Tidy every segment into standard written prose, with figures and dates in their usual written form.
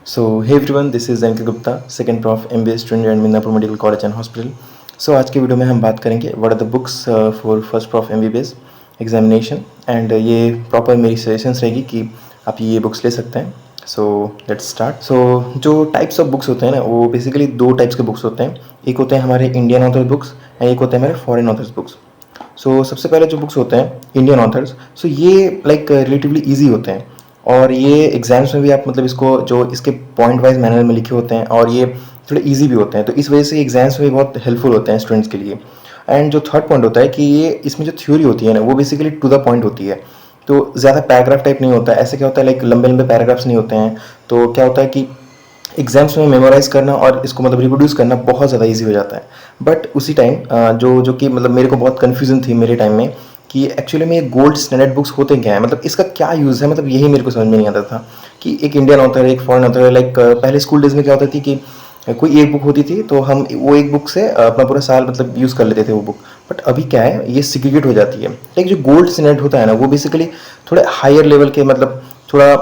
Hey everyone, this is Ankit Gupta, second prof MBA student at Midnapore medical college and hospital. आज के video में हम बात करेंगे what are the books for first prof MBBS examination and ये proper मेरी suggestions रहेगी कि आप ये बुक्स ले सकते हैं. Let's start. जो टाइप्स ऑफ बुक्स होते हैं ना, वो बेसिकली दो टाइप्स के बुक्स होते हैं. एक होते हैं हमारे इंडियन ऑथर बुक्स एंड एक होते हैं हमारे फॉरेन ऑथर्स बुक्स. सबसे पहले जो बुक्स होते हैं इंडियन ऑथर्स, ये लाइक रिलेटिवली ईजी होते हैं और ये एग्जाम्स में भी आप मतलब इसको जो इसके पॉइंट वाइज मैनर में लिखे होते हैं और ये थोड़े इजी भी होते हैं, तो इस वजह से एग्जाम्स में भी बहुत हेल्पफुल होते हैं स्टूडेंट्स के लिए. एंड जो थर्ड पॉइंट होता है कि ये इसमें जो थ्योरी होती है ना, वो बेसिकली टू द पॉइंट होती है, तो ज़्यादा पैराग्राफ टाइप नहीं होता है. ऐसे क्या होता है, लाइक लंबे लंबे पैराग्राफ्स नहीं होते हैं, तो क्या होता है कि एग्जाम्स में मेमोराइज करना और इसको मतलब रिप्रोड्यूस करना बहुत ज़्यादा ईजी हो जाता है. बट उसी टाइम जो कि मतलब मेरे को बहुत कन्फ्यूजन थी मेरे टाइम में कि एक्चुअली में ये गोल्ड स्टैंडर्ड बुक्स होते क्या है, मतलब इसका क्या यूज़ है, मतलब यही मेरे को समझ में नहीं आता था कि एक इंडियन ऑथर है, एक फॉरेन ऑथर है. लाइक पहले स्कूल डेज में क्या होता थी कि कोई एक बुक होती थी तो हम वो एक बुक से अपना पूरा साल मतलब यूज़ कर लेते थे वो बुक. बट अभी क्या है, ये सिग्रीगेट हो जाती है. लाइक जो गोल्ड स्टैंडर्ड होता है ना, वो बेसिकली थोड़े हायर लेवल के, मतलब थोड़ा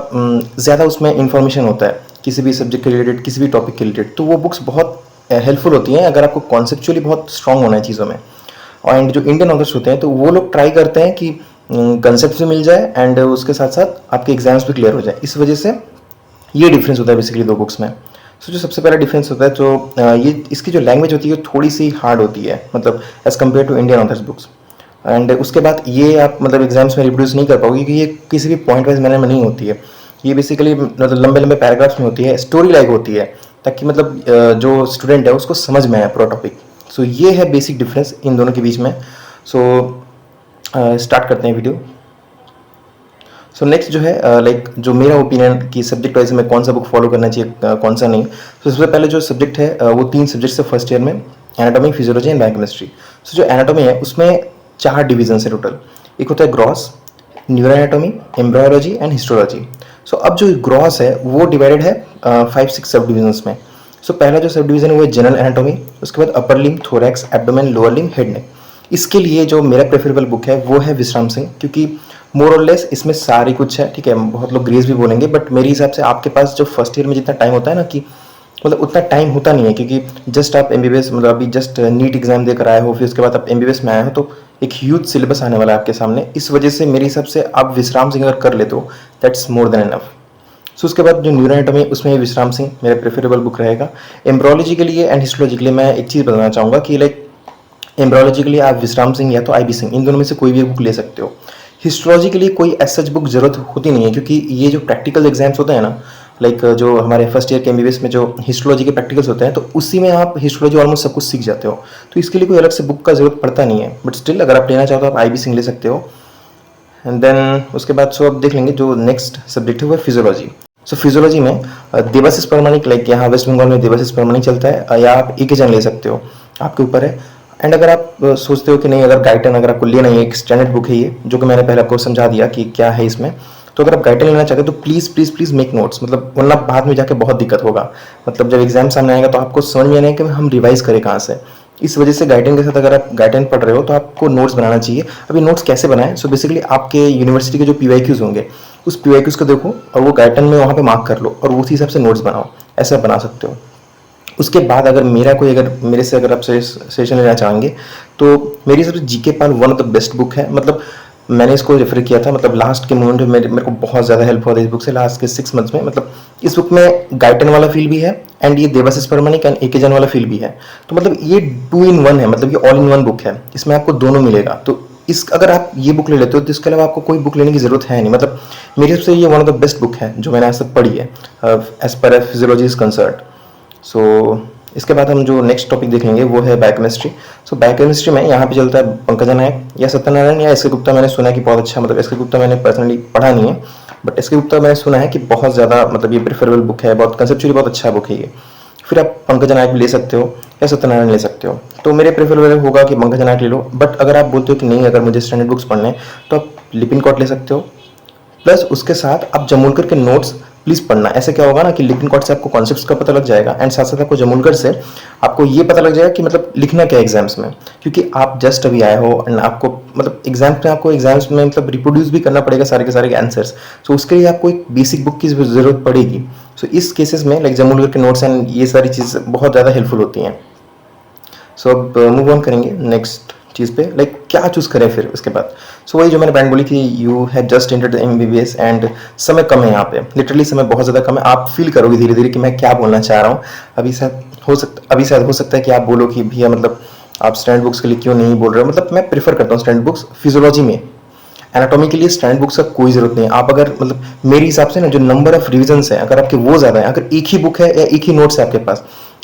ज़्यादा उसमें इंफॉर्मेशन होता है किसी भी सब्जेक्ट के रिलेटेड, किसी भी टॉपिक के रिलेटेड. तो वो बुक्स बहुत हेल्पफुल होती हैं अगर आपको कॉन्सेप्चुअली बहुत स्ट्रांग होना है चीज़ों में. एंड जो इंडियन ऑथर्स होते हैं तो वो लोग ट्राई करते हैं कि कंसेप्ट भी मिल जाए एंड उसके साथ साथ आपके एग्जाम्स भी क्लियर हो जाए. इस वजह से ये डिफरेंस होता है बेसिकली दो बुक्स में. जो सबसे पहला डिफरेंस होता है, तो ये इसकी जो लैंग्वेज होती है थोड़ी सी हार्ड होती है, मतलब as compare to Indian authors books. And उसके बाद ये आप मतलब एग्जाम्स में रिप्रोड्यूस नहीं कर पाओगे क्योंकि ये किसी भी पॉइंट वाइज मैनर में नहीं होती है. ये बेसिकली मतलब लंबे लंबे पैराग्राफ्स में होती है, स्टोरी लाइक होती है, ताकि मतलब जो स्टूडेंट है उसको समझ में आए पूरा टॉपिक. ये है बेसिक डिफरेंस इन दोनों के बीच में. स्टार्ट करते हैं वीडियो. नेक्स्ट जो है लाइक जो मेरा ओपिनियन कि सब्जेक्ट वाइज में कौन सा बुक फॉलो करना चाहिए, कौन सा नहीं. सबसे पहले जो सब्जेक्ट है वो तीन सब्जेक्ट्स है फर्स्ट ईयर में, एनाटॉमी, फिजियोलॉजी एंड बायोकेमिस्ट्री. जो एनाटॉमी है उसमें 4 डिवीजन है टोटल. एक होता है gross, neuro anatomy, embryology and histology. अब जो ग्रॉस है वो डिवाइडेड है 5-6 सब डिविजन्स में. पहला जो सब डिवीजन है वो है जनरल एनाटॉमी, उसके बाद upper limb, thorax, abdomen, lower limb, head neck. इसके लिए जो मेरा प्रेफरेबल बुक है वो है विश्राम सिंह, क्योंकि मोर और लेस इसमें सारी कुछ है. ठीक है, बहुत लोग ग्रेस भी बोलेंगे, बट मेरे हिसाब से आपके पास जो फर्स्ट ईयर में जितना टाइम होता है ना, कि मतलब उतना टाइम होता नहीं है, क्योंकि जस्ट आप MBBS मतलब अभी जस्ट नीट एग्जाम देकर आए हो, फिर उसके बाद आप MBBS में आए हो, तो एक ह्यूज सिलेबस आने वाला है आपके सामने. इस वजह से मेरे हिसाब से आप विश्राम सिंह अगर कर लेते हो, दैट्स मोर देन इनफ. उसके बाद जो न्यूरो एनाटॉमी, उसमें विश्राम सिंह मेरा प्रेफरेबल बुक रहेगा. एम्ब्रोलॉजी के लिए एंड हिस्टोलॉजी के लिए मैं एक चीज़ बताना चाहूँगा कि लाइक एम्ब्रोलॉजी के लिए आप विश्राम सिंह या तो IB सिंह, इन दोनों में से कोई भी बुक ले सकते हो. हिस्टोलॉजी के लिए कोई एज सच बुक जरूरत होती नहीं है, क्योंकि ये जो प्रैक्टिकल एग्जाम्स होते हैं ना, लाइक जो हमारे फर्स्ट ईयर के MBBS में जो हिस्टोलॉजी के प्रैक्टिकल्स होते हैं, तो उसी में आप हिस्टोलॉजी ऑलमोस्ट सब कुछ सीख जाते हो. तो इसके लिए कोई अलग से बुक का जरूरत पड़ता नहीं है. बट स्टिल अगर आप लेना चाहो तो आप IB सिंह ले सकते हो. एंड देन उसके बाद अब देख लेंगे जो नेक्स्ट सब्जेक्ट है वो है फिजियोलॉजी. फिजियोलॉजी में देवाशीष परमाणिक, लाइक यहाँ वेस्ट बंगाल में देवाशीष परमाणिक चलता है, या आप एक जन ले सकते हो, आपके ऊपर है. एंड अगर आप सोचते हो कि नहीं, अगर गाइटन अगर आपको लेना है, एक स्टैंडर्ड बुक है ये, जो कि मैंने पहले आपको समझा दिया कि क्या है इसमें, तो अगर आप गाइटन लेना चाहते हो तो please please please make notes, मतलब वरना बाद में जाके बहुत दिक्कत होगा. मतलब जब एग्जाम सामने आएगा तो आपको समझ में नहीं कि हम रिवाइज करें कहाँ से. इस वजह से गाइडन के साथ अगर आप गाइडन पढ़ रहे हो तो आपको नोट्स बनाना चाहिए. अभी नोट्स कैसे बनाएं? बेसिकली आपके यूनिवर्सिटी के जो PYQs होंगे, उस PYQs को देखो और वो गाइडन में वहाँ पे मार्क कर लो और उसी हिसाब से नोट्स बनाओ. ऐसा बना सकते हो. उसके बाद अगर मेरे से अगर आप सजेशन लेना चाहेंगे, तो मेरी हिसाब से GK Pal one of the best book है. मतलब मैंने इसको रेफर किया था, मतलब लास्ट के मोमेंट में मेरे को बहुत ज़्यादा हेल्प हुआ था इस बुक से लास्ट के 6 मंथ्स में. मतलब इस बुक में गाइटन वाला फील भी है एंड ये देवाशीष परमाणिक एंड AK जन वाला फील भी है. तो मतलब ये 2 in 1 है, मतलब ये ऑल इन वन बुक है, इसमें आपको दोनों मिलेगा. तो अगर आप ये बुक ले लेते हो तो इसके अलावा आपको कोई बुक लेने की जरूरत है नहीं. मतलब मेरे हिसाब से ये one of the best book है जो मैंने आज तक पढ़ी है as per physiology is concern. इसके बाद हम जो नेक्स्ट टॉपिक देखेंगे वो है बायोकेमिस्ट्री. बायोकेमिस्ट्री में यहाँ पे चलता है पंकजा नायक या सत्यनारायण या SK गुप्ता. मैंने सुना है कि बहुत अच्छा, मतलब SK गुप्ता मैंने पर्सनली पढ़ा नहीं है, बट SK गुप्ता मैंने सुना है कि बहुत ज़्यादा मतलब ये प्रेफरेबल बुक है, बहुत कंसेप्चुअली बहुत अच्छा बुक है ये. फिर आप पंकजा नायक भी ले सकते हो या सत्यनारायण ले सकते हो. तो मेरे प्रेफरेबल होगा कि पंकजा नायक ले लो. बट अगर आप बोलते हो कि नहीं, अगर मुझे स्टैंडर्ड बुक्स पढ़ने हैं, तो आप लिपिन कौट ले सकते हो. प्लस उसके साथ आप जमोलकर के नोट्स प्लीज़ पढ़ना। ऐसे क्या होगा ना कि लिखन कॉट से आपको कॉन्सेप्ट्स का पता लग जाएगा एंड साथ साथ आपको जमुलकर से आपको ये पता लग जाएगा कि मतलब लिखना क्या है एग्जाम्स में, क्योंकि आप जस्ट अभी आए हो एंड आपको मतलब एग्जाम्स में मतलब रिप्रोड्यूस भी करना पड़ेगा सारे के सारे आंसर्स। सो उसके लिए आपको एक बेसिक बुक की ज़रूरत पड़ेगी। सो इस केसेस में लाइक जमुलकर के नोट्स एंड ये सारी चीज़ बहुत ज़्यादा हेल्पफुल होती हैं। सो अब मूव ऑन करेंगे नेक्स्ट चीज़ पे, लाइक क्या चूज़ करें फिर उसके बाद। सो वही जो मैंने पॉइंट बोली कि you have just entered the MBBS and समय कम है यहाँ पे, लिटरली समय बहुत ज़्यादा कम है। आप फील करोगे धीरे धीरे कि मैं क्या बोलना चाह रहा हूँ। अभी शायद हो सकता है कि आप बोलो कि भैया मतलब आप स्टैंडर्ड बुक्स के लिए क्यों नहीं बोल रहे हो। मतलब मैं प्रीफर करता हूँ स्टैंडर्ड बुक्स फिजियोलॉजी में। एनाटॉमी के लिए स्टैंडर्ड बुक्स का कोई ज़रूरत नहीं है। आप अगर मतलब मेरे हिसाब से ना जो नंबर ऑफ रिविजन्स है अगर आपके वो ज़्यादा है, अगर एक ही बुक है या एक ही नोट्स है आपके पास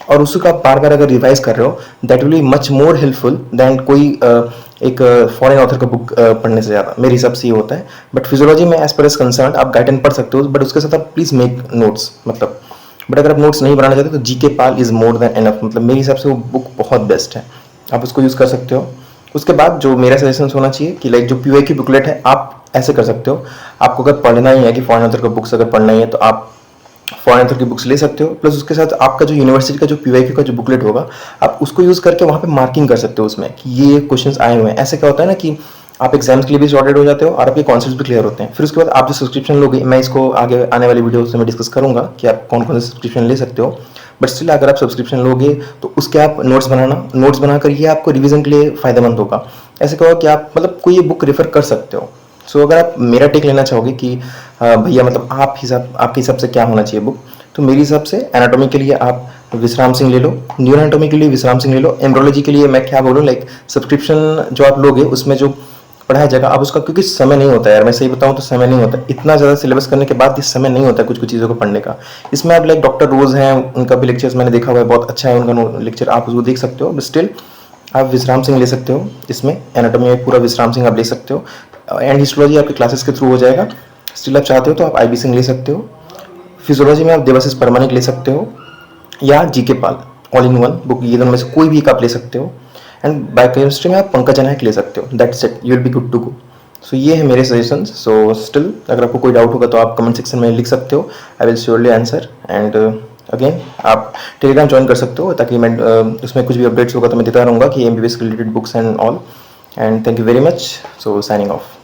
और उसको आप बार बार अगर रिवाइज कर रहे हो, that will be much more helpful than कोई एक फॉरेन ऑथर का बुक पढ़ने से ज़्यादा। मेरे हिसाब से ये होता है। बट फिजियोलॉजी में एज पर एज कंसर्न आप गाइडेंस पढ़ सकते हो, बट उसके साथ आप प्लीज़ मेक नोट्स मतलब। बट अगर आप नोट्स नहीं बनाना चाहते तो GK Pal is more than enough. मतलब मेरे हिसाब से वो बुक बहुत बेस्ट है, आप उसको यूज़ कर सकते हो। उसके बाद जो मेरा सजेशन होना चाहिए कि लाइक जो पीवाई की बुकलेट है आप ऐसे कर सकते हो। आपको अगर पढ़ना ही है कि फॉरेन ऑथर का बुक्स अगर पढ़ना ही है तो आप फॉरेन ऑथर की बुक्स ले सकते हो। प्लस उसके साथ आपका जो यूनिवर्सिटी का जो पीवाईक्यू का जो बुकलेट होगा आप उसको यूज़ करके वहाँ पे मार्किंग कर सकते हो उसमें कि ये क्वेश्चंस आए हुए हैं। ऐसे क्या होता है ना कि आप एग्जाम्स के लिए भी सॉर्टेड हो जाते हो और आपके कॉन्सेप्ट्स भी क्लियर होते हैं। फिर उसके बाद आप जो सब्सक्रिप्शन लोगे, मैं इसको आगे आने वाली वीडियो में डिस्कस करूंगा कि आप कौन कौन से सब्सक्रिप्शन ले सकते हो। बट स्टिल अगर आप सब्सक्रिप्शन लोगे तो उसके आप नोट्स बनाकर ये आपको रिविजन के लिए फ़ायदेमंद होगा। ऐसे क्या होगा कि आप मतलब कोई बुक रेफर कर सकते हो। सो अगर आप मेरा टेक लेना चाहोगे कि भैया मतलब आपके हिसाब से क्या होना चाहिए बुक, तो मेरे हिसाब से एनाटॉमी के लिए आप विश्राम सिंह ले लो, न्यूरो एनाटॉमी के लिए विश्राम सिंह ले लो, एम्ब्रोलॉजी के लिए मैं क्या बोलूँ लाइक सब्सक्रिप्शन जो आप लोगे उसमें जो पढ़ाया जाएगा आप उसका, क्योंकि समय नहीं होता है यार, मैं सही बताऊं तो समय नहीं होता इतना ज़्यादा सिलेबस करने के बाद भी समय नहीं होता है कुछ कुछ चीज़ों को पढ़ने का। इसमें आप लाइक डॉक्टर रोज हैं, उनका भी लेक्चर्स मैंने देखा हुआ है, बहुत अच्छा है उनका लेक्चर, आप उसको देख सकते हो। बट स्टिल आप विश्राम सिंह ले सकते हो, इसमें एनाटॉमी में पूरा विश्राम सिंह आप ले सकते हो एंड हिस्टोलॉजी आपके क्लासेस के थ्रू हो जाएगा। स्टिल आप चाहते हो तो आप IB सिंह ले सकते हो। फिजियोलॉजी में आप देवाशीष परमाणिक ले सकते हो या GK Pal, all in one book, ये दोनों में से कोई भी एक आप ले सकते हो। एंड बायोकेमिस्ट्री में आप पंकज नायक ले सकते हो। That's it, you will be good to go. So ये है मेरे सजेशंस। सो स्टिल अगर आपको कोई डाउट होगा तो आप कमेंट सेक्शन में लिख सकते हो, I will surely answer. And again आप टेलीग्राम ज्वाइन कर सकते हो ताकि मैं उसमें कुछ भी अपडेट्स होगा तो मैं देता रहूँगा कि MBBS related books and all. And thank you very much. So signing off.